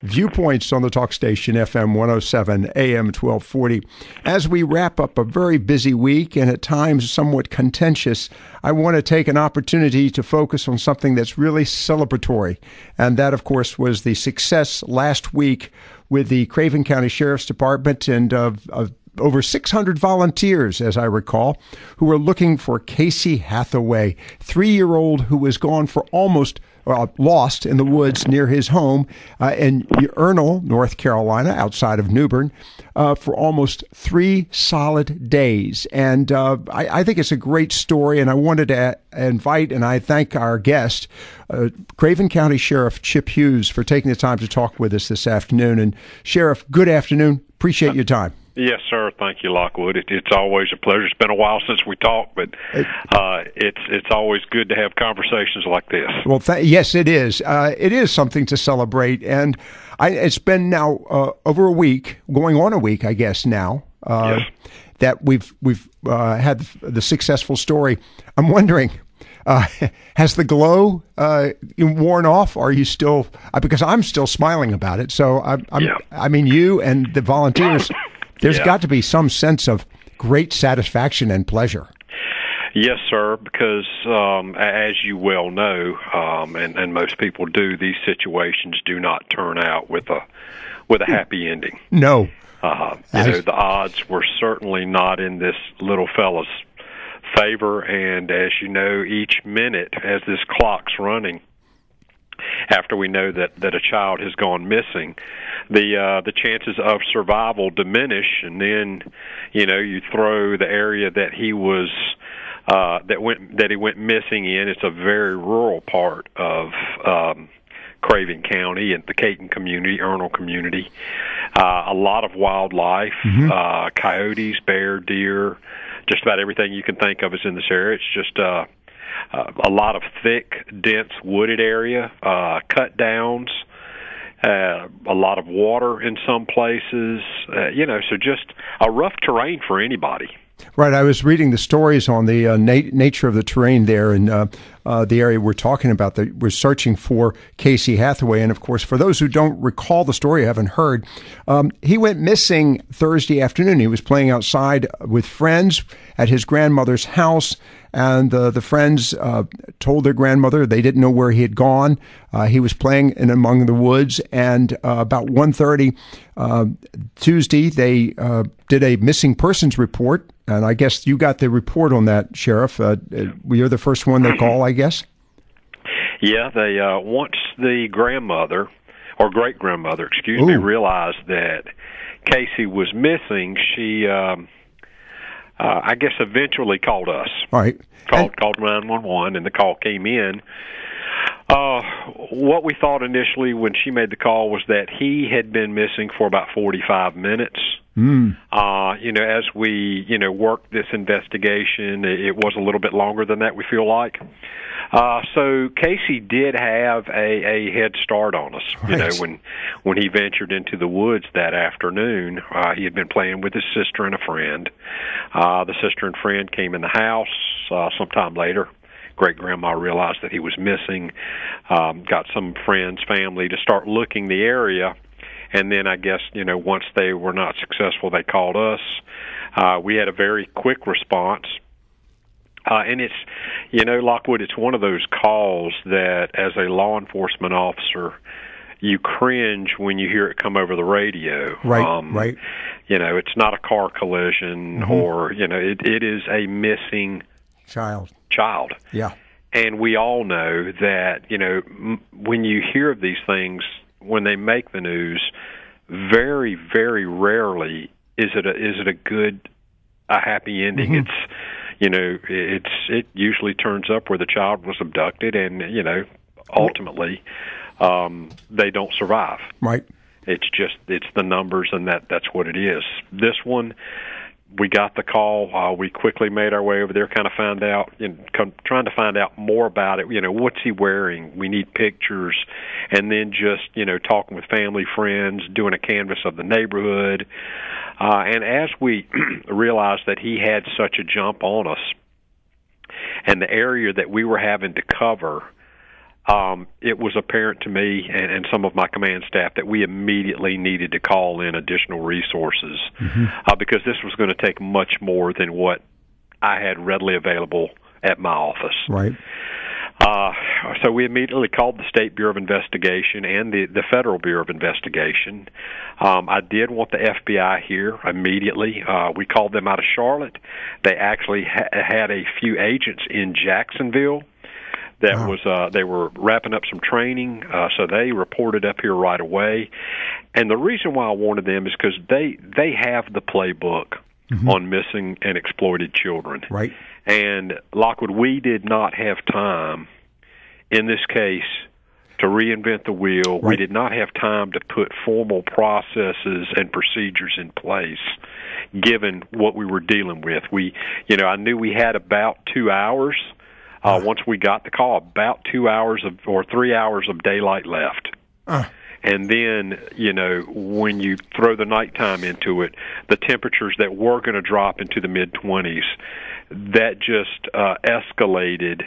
Viewpoints on the talk station, FM 107, AM 1240. As we wrap up a very busy week and at times somewhat contentious, I want to take an opportunity to focus on something that's really celebratory. And that, of course, was the success last week with the Craven County Sheriff's Department and over 600 volunteers, as I recall, who were looking for Casey Hathaway, 3-year-old who was gone for lost in the woods near his home in Ernle, North Carolina, outside of New Bern, for almost 3 solid days. And I think it's a great story, and I wanted to invite, and I thank our guest, Craven County Sheriff Chip Hughes, for taking the time to talk with us this afternoon. And Sheriff, good afternoon. Appreciate your time. Yes, sir. Thank you, Lockwood. It's always a pleasure. It's been a while since we talked, but it's always good to have conversations like this. Well, yes, it is. It is something to celebrate, and it's been now over a week, going on a week, I guess now. Yes. That we've had the successful story. I'm wondering, has the glow worn off? Are you still? Because I'm still smiling about it. So I mean, you and the volunteers. There's got to be some sense of great satisfaction and pleasure. Yes, sir, because as you well know, and most people do, these situations do not turn out with a happy ending. No. The odds were certainly not in this little fella's favor, and as you know, each minute as this clock's running, after we know that a child has gone missing, the chances of survival diminish, and then you throw the area that he was that he went missing in. It's a very rural part of Craven County and the Caton community, Ernle community. A lot of wildlife, coyotes, bear, deer, just about everything you can think of is in this area. It's just a lot of thick, dense wooded area, cut downs, a lot of water in some places, so just a rough terrain for anybody. Right. I was reading the stories on the nature of the terrain there in the area we're talking about. That we're searching for Casey Hathaway. And, of course, for those who don't recall the story, haven't heard, he went missing Thursday afternoon. He was playing outside with friends at his grandmother's house. And the friends told their grandmother they didn't know where he had gone. He was playing in among the woods. And about 1:30 Tuesday, they did a missing persons report. And I guess you got the report on that, Sheriff. You're the first one they call, I guess? Yeah, they once the grandmother, or great-grandmother, me, realized that Casey was missing, she... I guess eventually called us. All right. Called 911, and the call came in. What we thought initially when she made the call was that he had been missing for about 45 minutes. As we, worked this investigation, it was a little bit longer than that, we feel like. So Casey did have a head start on us. Right. When he ventured into the woods that afternoon, he had been playing with his sister and a friend. The sister and friend came in the house sometime later. Great-grandma realized that he was missing, got some friends, family to start looking the area. And then I guess, once they were not successful, they called us. We had a very quick response. And it's, Lockwood, it's one of those calls that as a law enforcement officer, you cringe when you hear it come over the radio. Right, right. It's not a car collision or, it is a missing child. Yeah. And we all know that, when you hear of these things, when they make the news, very, very rarely is it a happy ending. It usually turns up where the child was abducted and, ultimately, they don't survive. Right. It's the numbers, and that's what it is. This one, we got the call. We quickly made our way over there, kind of found out, trying to find out more about it. What's he wearing? We need pictures. And then just, talking with family, friends, doing a canvass of the neighborhood. And as we realized that he had such a jump on us and the area that we were having to cover, it was apparent to me and some of my command staff that we immediately needed to call in additional resources because this was going to take much more than what I had readily available at my office. Right. So we immediately called the State Bureau of Investigation and the Federal Bureau of Investigation. I did want the FBI here immediately. We called them out of Charlotte. They actually had a few agents in Jacksonville. That was they were wrapping up some training, so they reported up here right away. And the reason why I wanted them is because they have the playbook on missing and exploited children. Right. And Lockwood, we did not have time in this case to reinvent the wheel. Right. We did not have time to put formal processes and procedures in place, given what we were dealing with. I knew we had about 2 hours. Once we got the call, about 2 hours or 3 hours of daylight left. And then, when you throw the nighttime into it, the temperatures that were going to drop into the mid-20s, that just escalated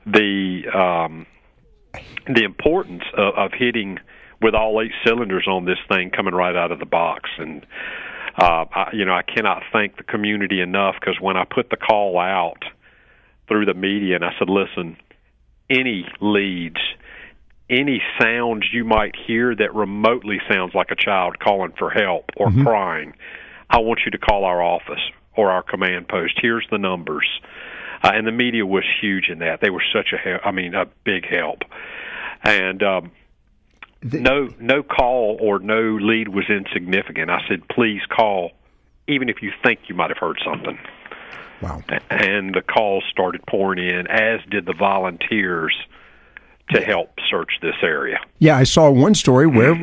the importance of hitting with all 8 cylinders on this thing coming right out of the box. And, I cannot thank the community enough, because when I put the call out through the media and I said, listen, any leads, any sounds you might hear that remotely sounds like a child calling for help or crying, I want you to call our office or our command post. Here's the numbers. And the media was huge in that. They were such a big help. And no call or no lead was insignificant. I said, please call, even if you think you might have heard something. Wow. And the calls started pouring in, as did the volunteers to help search this area. Yeah, I saw one story where,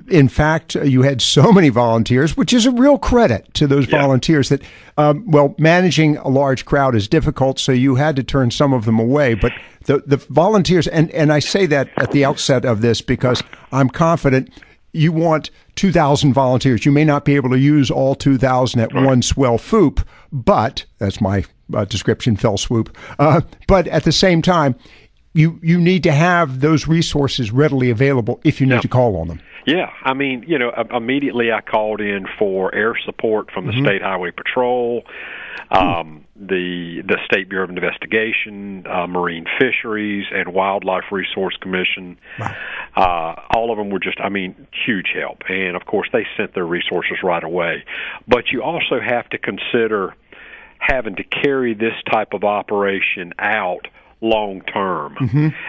in fact, you had so many volunteers, which is a real credit to those volunteers that, managing a large crowd is difficult, so you had to turn some of them away. But the volunteers, and I say that at the outset of this because I'm confident you want 2,000 volunteers. You may not be able to use all 2,000 at one swell swoop, but that's my description, fell swoop. But at the same time, you need to have those resources readily available if you need to call on them. Yeah, immediately I called in for air support from the State Highway Patrol, the State Bureau of Investigation, Marine Fisheries, and Wildlife Resource Commission. Wow. All of them were just, huge help. And, of course, they sent their resources right away. But you also have to consider having to carry this type of operation out long term,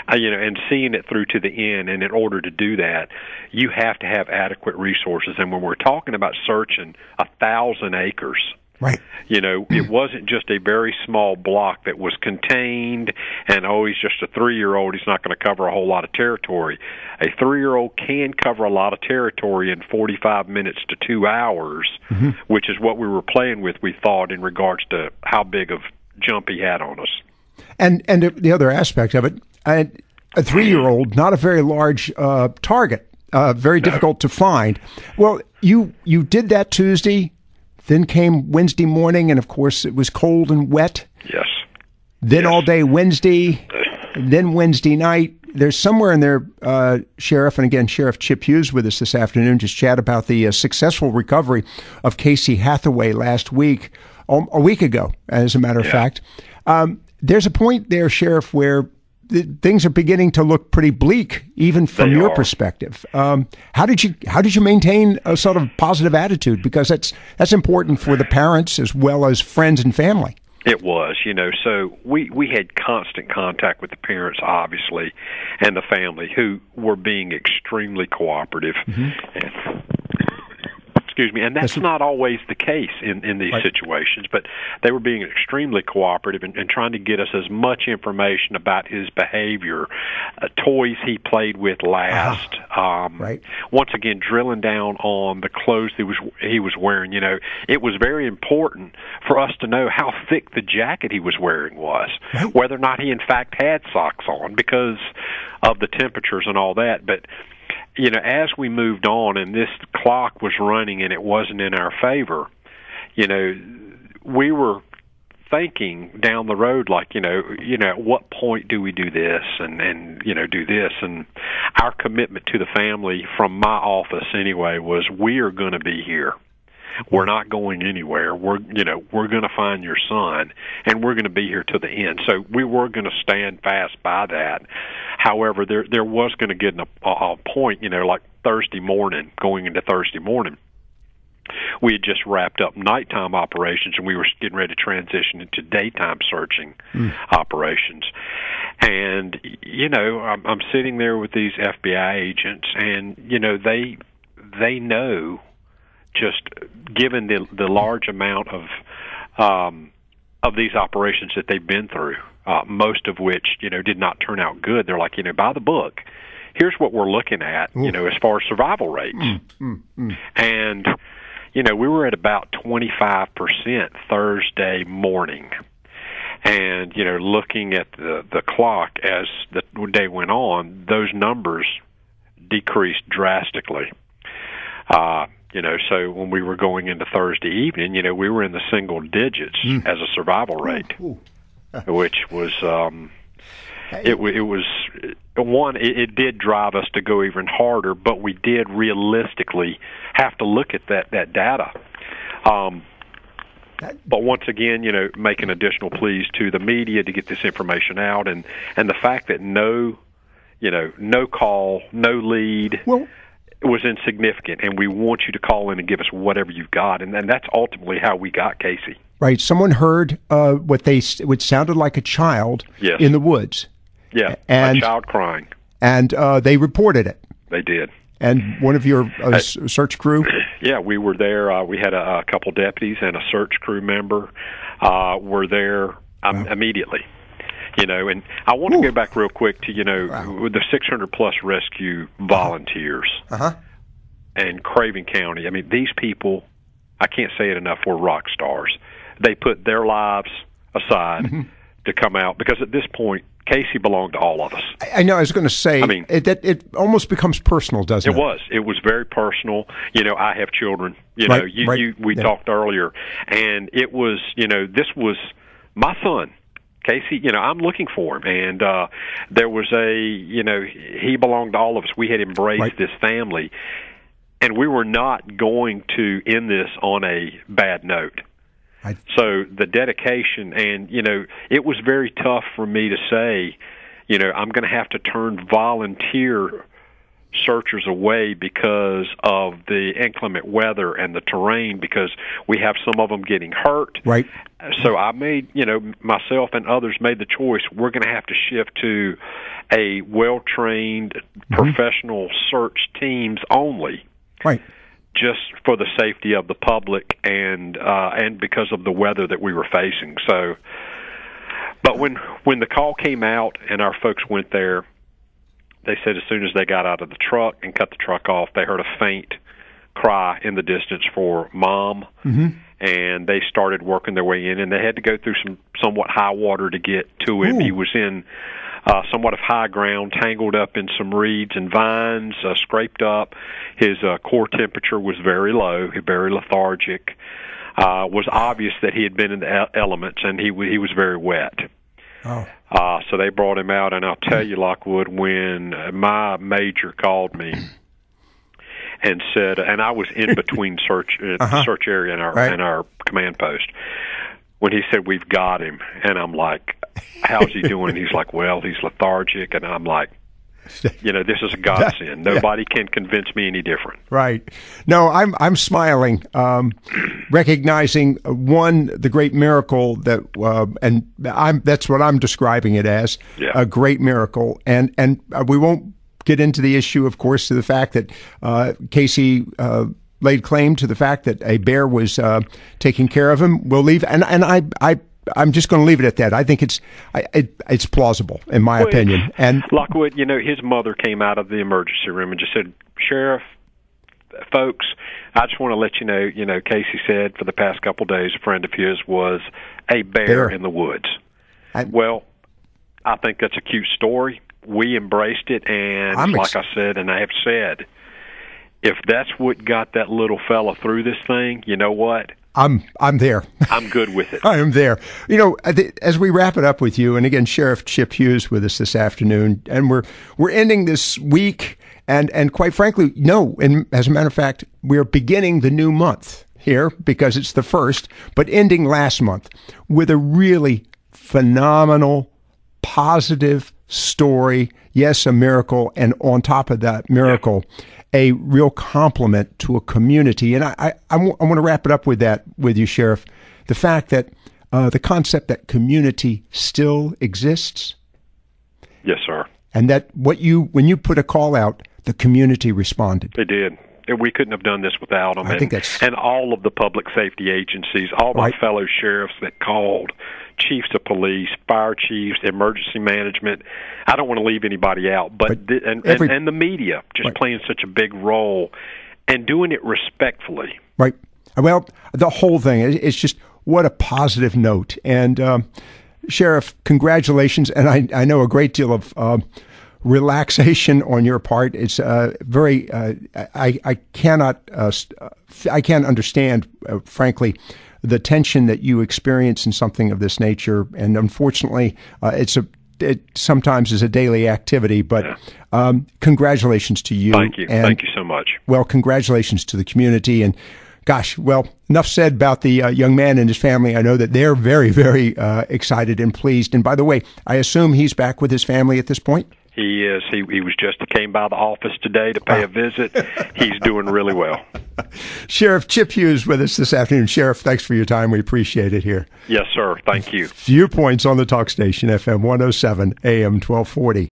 and seeing it through to the end. And in order to do that, you have to have adequate resources. And when we're talking about searching 1,000 acres, right? It wasn't just a very small block that was contained, and he's just a 3-year-old. He's not going to cover a whole lot of territory. A 3-year-old can cover a lot of territory in 45 minutes to 2 hours, which is what we were playing with, we thought, in regards to how big of jump he had on us. And the other aspect of it, a 3-year-old, not a very large target, very difficult to find. Well, you did that Tuesday, then came Wednesday morning, and of course it was cold and wet. Yes. Then all day Wednesday, then Wednesday night. There's somewhere in there, Sheriff, and again, Sheriff Chip Hughes with us this afternoon, just chat about the successful recovery of Casey Hathaway last week, a week ago, as a matter of fact. There's a point there, Sheriff, where things are beginning to look pretty bleak, even from your perspective. How did you maintain a sort of positive attitude? Because that's important for the parents as well as friends and family. It was, so we had constant contact with the parents, obviously, and the family, who were being extremely cooperative. Excuse me, and that's not always the case in these situations, but they were being extremely cooperative and trying to get us as much information about his behavior, toys he played with last, once again, drilling down on the clothes he was wearing. It was very important for us to know how thick the jacket he was wearing was, whether or not he in fact had socks on because of the temperatures and all that. But as we moved on and this clock was running and it wasn't in our favor, we were thinking down the road, like, at what point do we do this and do this? And our commitment to the family from my office anyway was, we are going to be here. We're not going anywhere. We're going to find your son, and we're going to be here to the end. So we were going to stand fast by that. However, there was going to get a point, like Thursday morning, going into Thursday morning, we had just wrapped up nighttime operations, and we were getting ready to transition into daytime searching operations. And, I'm sitting there with these FBI agents, and, they know, just given the large amount of these operations that they've been through, most of which, did not turn out good. They're like, by the book, here's what we're looking at, as far as survival rates. And, we were at about 25% Thursday morning. And, looking at the clock as the day went on, those numbers decreased drastically. So when we were going into Thursday evening, we were in the single digits as a survival rate, which was, it was one, it did drive us to go even harder, but we did realistically have to look at that data. But once again, making additional pleas to the media to get this information out, and the fact that no call, no lead, was insignificant, and we want you to call in and give us whatever you've got, and that's ultimately how we got Casey. Right. Someone heard what sounded like a child in the woods. Yeah, a child crying. And they reported it. They did. And one of your search crew? Yeah, we were there. We had a couple deputies and a search crew member were there immediately. And I want to go back real quick to, the 600-plus rescue volunteers and Craven County. I mean, these people, I can't say it enough, were rock stars. They put their lives aside to come out, because at this point, Casey belonged to all of us. I know. I was going to say, it almost becomes personal, doesn't it? It was very personal. I have children. We talked earlier, and it was, this was my son. Casey, I'm looking for him, and there was he belonged to all of us. We had embraced this family, and we were not going to end this on a bad note. So the dedication, and, it was very tough for me to say, I'm going to have to turn volunteer searchers away because of the inclement weather and the terrain, because we have some of them getting hurt. Right. So I made, myself and others made the choice, we're going to have to shift to a well-trained professional search teams only. Right. Just for the safety of the public and because of the weather that we were facing. So, but when the call came out and our folks went there, they said as soon as they got out of the truck and cut the truck off, they heard a faint cry in the distance for Mom, and they started working their way in, and they had to go through some somewhat high water to get to him. He was in somewhat of high ground, tangled up in some reeds and vines, scraped up. His core temperature was very low, very lethargic. Was obvious that he had been in the elements, and he was very wet. So they brought him out, and I'll tell you, Lockwood, when my major called me and said, and I was in between search area and our command post, when he said, "We've got him," and I'm like, "How's he doing?" He's like, "Well, he's lethargic," and I'm like, this is a godsend. Nobody can convince me any different. Right. No, I'm smiling, recognizing the great miracle that, and that's what I'm describing it as, a great miracle, and we won't get into the issue, of course, to the fact that Casey laid claim to the fact that a bear was taking care of him. We'll leave, and I'm just going to leave it at that. I think it's plauzible, in my opinion. And Lockwood, his mother came out of the emergency room and just said, "Sheriff, folks, I just want to let you know, Casey said for the past couple of days a friend of his was a bear in the woods." Well, I think that's a cute story. We embraced it, and like I said, and I have said, if that's what got that little fella through this thing, you know what? I'm there. I'm good with it. I am there. You know, as we wrap it up with you, and again, Sheriff Chip Hughes with us this afternoon, and we're ending this week, and quite frankly, and as a matter of fact, we're beginning the new month here because it's the first, but ending last month with a really phenomenal, positive story. Yes, a miracle, and on top of that miracle, a real compliment to a community. And I want to wrap it up with that with you, Sheriff. The fact that the concept that community still exists. Yes, sir. And that when you put a call out, the community responded. They did. We couldn't have done this without them. I think that's... And all of the public safety agencies, all my fellow sheriffs that called, chiefs of police, fire chiefs, emergency management. I don't want to leave anybody out, but and the media just playing such a big role and doing it respectfully. Right. Well, the whole thing is just what a positive note. And Sheriff, congratulations. And I know a great deal of relaxation on your part. It's very. I can't understand, frankly, the tension that you experience in something of this nature. And unfortunately, it sometimes is a daily activity. But congratulations to you. Thank you. Thank you so much. Well, congratulations to the community. And gosh, well, enough said about the young man and his family. I know that they're very, very excited and pleased. And by the way, I assume he's back with his family at this point? He is. He came by the office today to pay a visit. He's doing really well. Sheriff Chip Hughes with us this afternoon. Sheriff, thanks for your time. We appreciate it here. Yes, sir. Thank you. Viewpoints on the talk station, FM 107, AM 1240.